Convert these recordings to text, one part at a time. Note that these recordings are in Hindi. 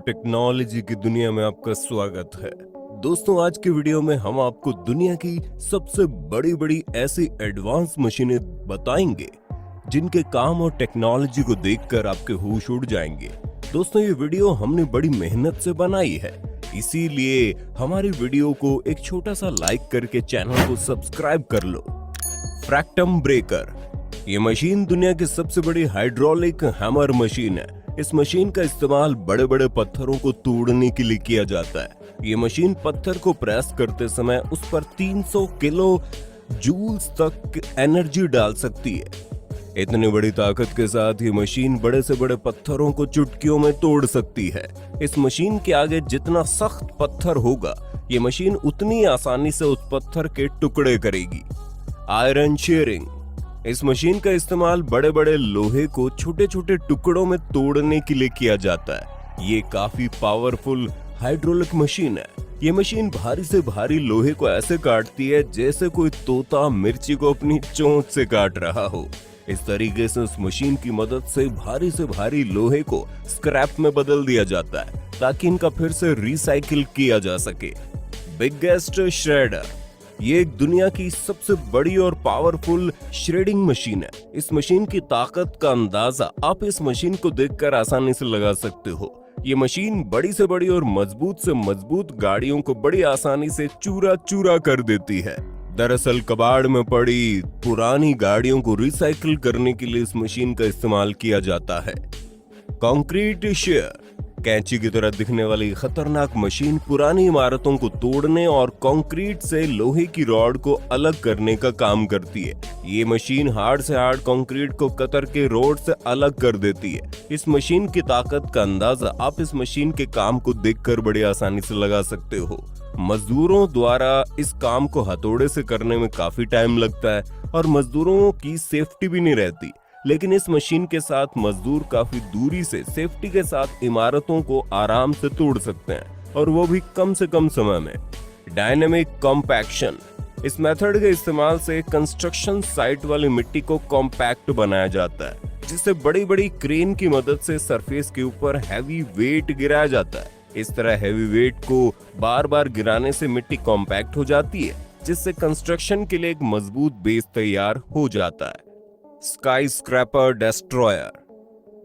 टेक्नोलॉजी की दुनिया में आपका स्वागत है। दोस्तों, आज की वीडियो में हम आपको दुनिया की सबसे बड़ी बड़ी ऐसी एडवांस मशीनें बताएंगे जिनके काम और टेक्नोलॉजी को देखकर आपके होश उड़ जाएंगे। दोस्तों, ये वीडियो हमने बड़ी मेहनत से बनाई है, इसीलिए हमारी वीडियो को एक छोटा सा लाइक करके चैनल को सब्सक्राइब कर लो। फ्रैक्टम ब्रेकर, ये मशीन दुनिया की सबसे बड़ी हाइड्रोलिक हैमर मशीन है। इस मशीन का इस्तेमाल बड़े बड़े पत्थरों को तोड़ने के लिए किया जाता है। ये मशीन पत्थर को प्रेस करते समय उस पर 300 किलो जूल्स तक एनर्जी डाल सकती है। इतनी बड़ी ताकत के साथ ये मशीन बड़े से बड़े पत्थरों को चुटकियों में तोड़ सकती है। इस मशीन के आगे जितना सख्त पत्थर होगा, ये मशीन उतनी आसानी से उस पत्थर के टुकड़े करेगी। आयरन शेयरिंग, इस मशीन का इस्तेमाल बड़े बड़े लोहे को छोटे छोटे टुकड़ों में तोड़ने के लिए किया जाता है। ये काफी पावरफुल हाइड्रोलिक मशीन है। ये मशीन भारी से भारी लोहे को ऐसे काटती है जैसे कोई तोता मिर्ची को अपनी चोंच से काट रहा हो। इस तरीके से उस मशीन की मदद से भारी लोहे को स्क्रैप में बदल दिया जाता है ताकि इनका फिर से रिसाइकिल किया जा सके। बिगेस्ट श्रेडर, ये एक दुनिया की सबसे बड़ी और पावरफुल श्रेडिंग मशीन है। इस मशीन की ताकत का अंदाजा आप इस मशीन को देखकर आसानी से लगा सकते हो। ये मशीन बड़ी से बड़ी और मजबूत से मजबूत गाड़ियों को बड़ी आसानी से चूरा चूरा कर देती है। दरअसल कबाड़ में पड़ी पुरानी गाड़ियों को रिसाइकिल करने के लिए इस मशीन का इस्तेमाल किया जाता है। कंक्रीट शेयर, कैंची की तरह दिखने वाली खतरनाक मशीन पुरानी इमारतों को तोड़ने और कंक्रीट से लोहे की रॉड को अलग करने का काम करती है। ये मशीन हार्ड से हार्ड कंक्रीट को कतर के रोड से अलग कर देती है। इस मशीन की ताकत का अंदाजा आप इस मशीन के काम को देखकर बड़ी आसानी से लगा सकते हो। मजदूरों द्वारा इस काम को हथौड़े से करने में काफी टाइम लगता है और मजदूरों की सेफ्टी भी नहीं रहती, लेकिन इस मशीन के साथ मजदूर काफी दूरी से सेफ्टी के साथ इमारतों को आराम से तोड़ सकते हैं, और वो भी कम से कम समय में। डायनेमिक कॉम्पैक्शन, इस मेथड के इस्तेमाल से कंस्ट्रक्शन साइट वाली मिट्टी को कॉम्पैक्ट बनाया जाता है, जिससे बड़ी बड़ी क्रेन की मदद से सरफेस के ऊपर हैवी वेट गिराया जाता है। इस तरह हैवी वेट को बार बार गिराने से मिट्टी कॉम्पैक्ट हो जाती है, जिससे कंस्ट्रक्शन के लिए एक मजबूत बेस तैयार हो जाता है। स्काई स्क्रैपर डिस्ट्रॉयर,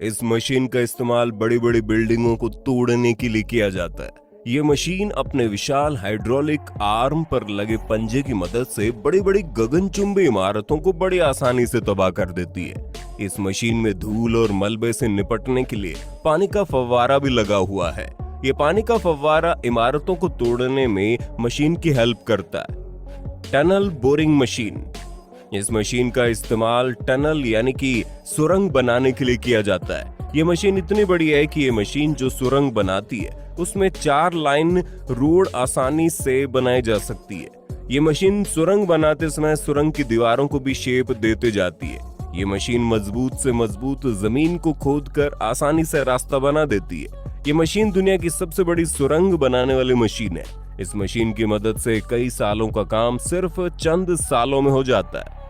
इस मशीन का इस्तेमाल बड़ी बड़ी बिल्डिंगों को तोड़ने के लिए किया जाता है। ये मशीन अपने विशाल हाइड्रोलिक आर्म पर लगे पंजे की मदद से बड़ी बड़ी गगनचुंबी इमारतों को बड़ी आसानी से तबाह कर देती है। इस मशीन में धूल और मलबे से निपटने के लिए पानी का फव्वारा भी लगा हुआ है। ये पानी का फव्वारा इमारतों को तोड़ने में मशीन की हेल्प करता है। टनल बोरिंग मशीन, इस मशीन का इस्तेमाल टनल यानी कि सुरंग बनाने के लिए किया जाता है। ये मशीन इतनी बड़ी है कि ये मशीन जो सुरंग बनाती है उसमें 4 लाइन रोड आसानी से बनाई जा सकती है। ये मशीन सुरंग बनाते समय सुरंग की दीवारों को भी शेप देते जाती है। ये मशीन मजबूत से मजबूत जमीन को खोदकर आसानी से रास्ता बना देती है। ये मशीन दुनिया की सबसे बड़ी सुरंग बनाने वाली मशीन है। इस मशीन की मदद से कई सालों का काम सिर्फ चंद सालों में हो जाता है।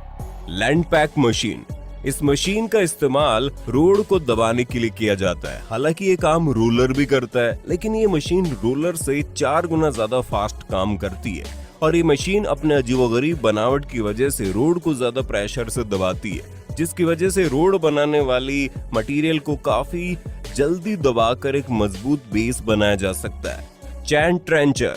लैंड पैक मशीन, इस मशीन का इस्तेमाल रोड को दबाने के लिए किया जाता है। हालांकि ये काम रोलर भी करता है, लेकिन ये मशीन रोलर से 4 गुना ज्यादा फास्ट काम करती है, और ये मशीन अपने अजीबोगरीब बनावट की वजह से रोड को ज्यादा प्रेशर से दबाती है, जिसकी वजह से रोड बनाने वाली मटेरियल को काफी जल्दी दबाकर एक मजबूत बेस बनाया जा सकता है। चैन ट्रेंचर,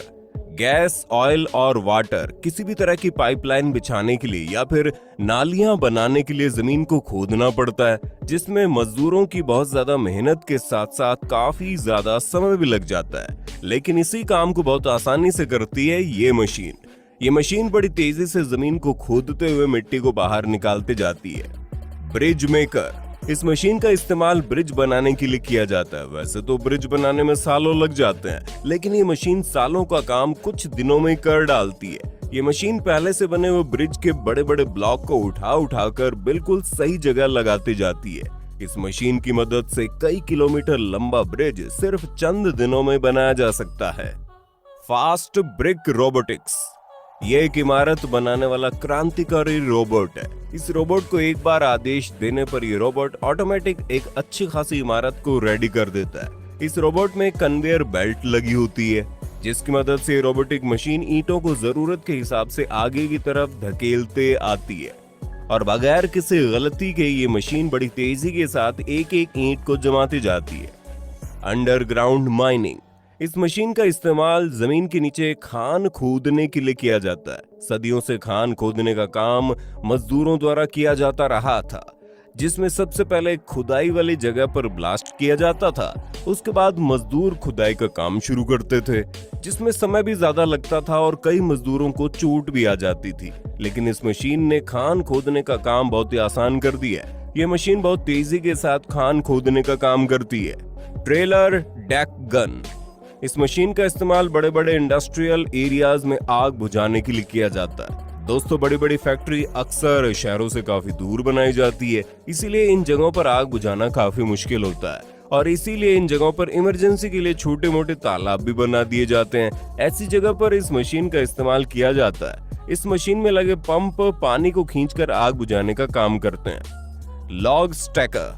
गैस, ऑयल और वाटर किसी भी तरह की पाइपलाइन बिछाने के लिए या फिर नालियां बनाने के लिए जमीन को खोदना पड़ता है, जिसमें मजदूरों की बहुत ज्यादा मेहनत के साथ साथ काफी ज्यादा समय भी लग जाता है, लेकिन इसी काम को बहुत आसानी से करती है ये मशीन। ये मशीन बड़ी तेजी से जमीन को खोदते हुए मिट्टी को बाहर निकालते जाती है। ब्रिज मेकर, इस मशीन का इस्तेमाल ब्रिज बनाने के लिए किया जाता है। वैसे तो ब्रिज बनाने में सालों लग जाते हैं, लेकिन ये मशीन सालों का काम कुछ दिनों में कर डालती है। ये मशीन पहले से बने हुए ब्रिज के बड़े बड़े ब्लॉक को उठाकर बिल्कुल सही जगह लगाती जाती है। इस मशीन की मदद से कई किलोमीटर लंबा ब्रिज सिर्फ चंद दिनों में बनाया जा सकता है। फास्ट ब्रिक रोबोटिक्स, ये एक इमारत बनाने वाला क्रांतिकारी रोबोट है। इस रोबोट को एक बार आदेश देने पर ये रोबोट ऑटोमेटिक एक अच्छी खासी इमारत को रेडी कर देता है। इस रोबोट में कन्वेयर बेल्ट लगी होती है, जिसकी मदद से रोबोटिक मशीन ईंटों को जरूरत के हिसाब से आगे की तरफ धकेलते आती है और बगैर किसी गलती के ये मशीन बड़ी तेजी के साथ एक एक ईंट को जमाती जाती है। अंडरग्राउंड माइनिंग, इस मशीन का इस्तेमाल जमीन के नीचे खान खोदने के लिए किया जाता है। सदियों से खान खोदने का काम मजदूरों द्वारा किया जाता रहा था, जिसमें सबसे पहले खुदाई वाली जगह पर ब्लास्ट किया जाता था। उसके बाद मजदूर खुदाई का काम शुरू करते थे, जिसमें समय भी ज्यादा लगता था और कई मजदूरों को चोट भी आ जाती थी। लेकिन इस मशीन ने खान खोदने का काम बहुत ही आसान कर दिया है। ये मशीन बहुत तेजी के साथ खान खोदने का काम करती है। ट्रेलर डैक गन, इस मशीन का इस्तेमाल बड़े बड़े इंडस्ट्रियल एरियाज में आग बुझाने के लिए किया जाता है। दोस्तों, बड़ी बड़ी फैक्ट्री अक्सर शहरों से काफी दूर बनाई जाती है, इसीलिए इन जगहों पर आग बुझाना काफी मुश्किल होता है और इसीलिए इन जगहों पर इमरजेंसी के लिए छोटे मोटे तालाब भी बना दिए जाते हैं। ऐसी जगह पर इस मशीन का इस्तेमाल किया जाता है। इस मशीन में लगे पंप पानी को खींचकर आग बुझाने का काम करते हैं। लॉग स्टैकर,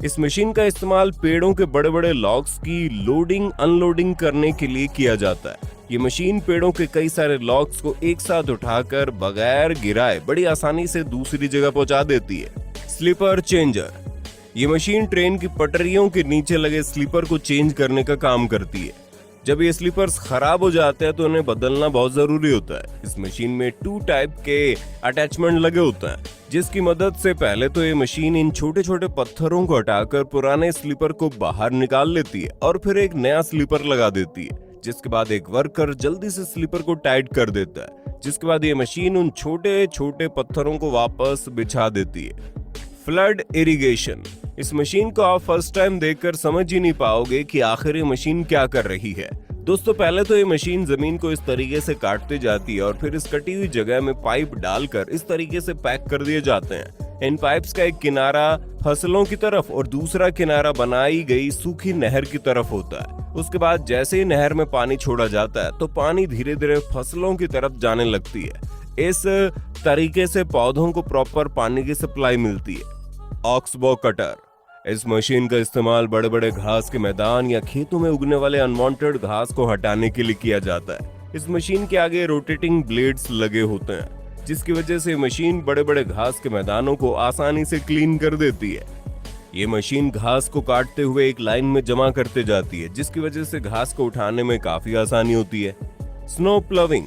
इस मशीन का इस्तेमाल पेड़ों के बड़े बड़े लॉग्स की लोडिंग अनलोडिंग करने के लिए किया जाता है। ये मशीन पेड़ों के कई सारे लॉग्स को एक साथ उठाकर बगैर गिराए बड़ी आसानी से दूसरी जगह पहुंचा देती है। स्लीपर चेंजर, ये मशीन ट्रेन की पटरियों के नीचे लगे स्लीपर को चेंज करने का काम करती है। जब ये स्लीपर्स खराब हो जाते हैं तो उन्हें बदलना बहुत जरूरी होता है। इस मशीन में 2 टाइप के अटैचमेंट लगे होते हैं, जिसकी मदद से पहले तो ये मशीन इन छोटे छोटे पत्थरों को हटाकर पुराने स्लीपर को बाहर निकाल लेती है और फिर एक नया स्लीपर लगा देती है, जिसके बाद एक वर्कर जल्दी से स्लीपर को टाइट कर देता है, जिसके बाद ये मशीन उन छोटे छोटे पत्थरों को वापस बिछा देती है। फ्लड इरिगेशन, इस मशीन को आप फर्स्ट टाइम देखकर समझ ही नहीं पाओगे कि आखिर ये मशीन क्या कर रही है। दोस्तों, पहले तो ये मशीन जमीन को इस तरीके से काटते जाती है और फिर इस कटी हुई जगह में पाइप डालकर इस तरीके से पैक कर दिए जाते हैं। इन पाइप्स का एक किनारा फसलों की तरफ और दूसरा किनारा बनाई गई सूखी नहर की तरफ होता है। उसके बाद जैसे ही नहर में पानी छोड़ा जाता है तो पानी धीरे धीरे फसलों की तरफ जाने लगती है। इस तरीके से पौधों को प्रॉपर पानी की सप्लाई मिलती है। ऑक्सबो कटर, इस मशीन का इस्तेमाल बड़े बड़े घास के मैदान या खेतों में उगने वाले अनवांटेड घास को हटाने के लिए किया जाता है। इस मशीन के आगे रोटेटिंग ब्लेड्स लगे होते हैं, जिसकी वजह से मशीन बड़े बड़े घास के मैदानों को आसानी से क्लीन कर देती है। ये मशीन घास को काटते हुए एक लाइन में जमा करते जाती है, जिसकी वजह से घास को उठाने में काफी आसानी होती है। स्नो प्लविंग,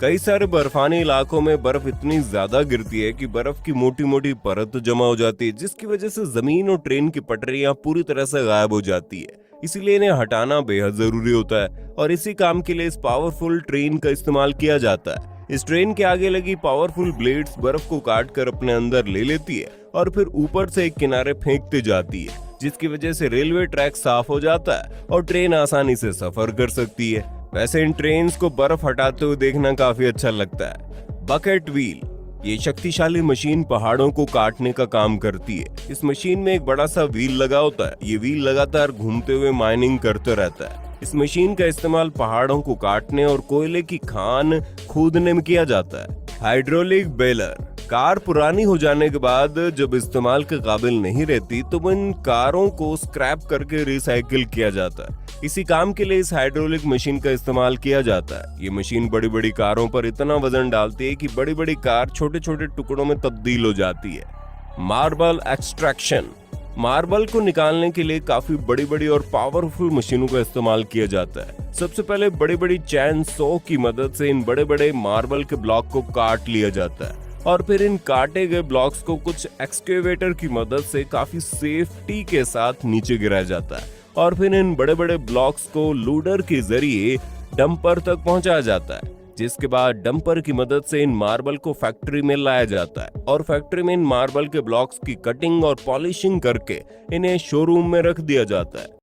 कई सारे बर्फानी इलाकों में बर्फ इतनी ज्यादा गिरती है कि बर्फ की मोटी मोटी परत जमा हो जाती है, जिसकी वजह से जमीन और ट्रेन की पटरियां पूरी तरह से गायब हो जाती है। इसीलिए इन्हें हटाना बेहद जरूरी होता है और इसी काम के लिए इस पावरफुल ट्रेन का इस्तेमाल किया जाता है। इस ट्रेन के आगे लगी पावरफुल ब्लेड्स बर्फ को काटकर अपने अंदर ले लेती है और फिर ऊपर से एक किनारे फेंकते जाती है, जिसकी वजह से रेलवे ट्रैक साफ हो जाता है और ट्रेन आसानी से सफर कर सकती है। वैसे इन ट्रेन्स को बर्फ हटाते हुए देखना काफी अच्छा लगता है। बकेट व्हील, ये शक्तिशाली मशीन पहाड़ों को काटने का काम करती है। इस मशीन में एक बड़ा सा व्हील लगा होता है। ये व्हील लगातार घूमते हुए माइनिंग करते रहता है। इस मशीन का इस्तेमाल पहाड़ों को काटने और कोयले की खान खोदने में किया जाता है। हाइड्रोलिक बेलर, कार पुरानी हो जाने के बाद जब इस्तेमाल के काबिल नहीं रहती तो इन कारों को स्क्रैप करके रिसाइकिल किया जाता है। इसी काम के लिए इस हाइड्रोलिक मशीन का इस्तेमाल किया जाता है। ये मशीन बड़ी बड़ी कारों पर इतना वजन डालती है कि बड़ी बड़ी कार छोटे छोटे टुकड़ों में तब्दील हो जाती है। मार्बल एक्सट्रैक्शन, मार्बल को निकालने के लिए काफी बड़ी बड़ी और पावरफुल मशीनों का इस्तेमाल किया जाता है। सबसे पहले बड़ी बड़ी चैन सॉ की मदद से इन बड़े बड़े मार्बल के ब्लॉक को काट लिया जाता है और फिर इन काटे गए ब्लॉक्स को कुछ एक्सकेवेटर की मदद से काफी सेफ्टी के साथ नीचे गिराया जाता है और फिर इन बड़े बड़े ब्लॉक्स को लोडर के जरिए डंपर तक पहुंचाया जाता है, जिसके बाद डंपर की मदद से इन मार्बल को फैक्ट्री में लाया जाता है और फैक्ट्री में इन मार्बल के ब्लॉक्स की कटिंग और पॉलिशिंग करके इन्हें शोरूम में रख दिया जाता है।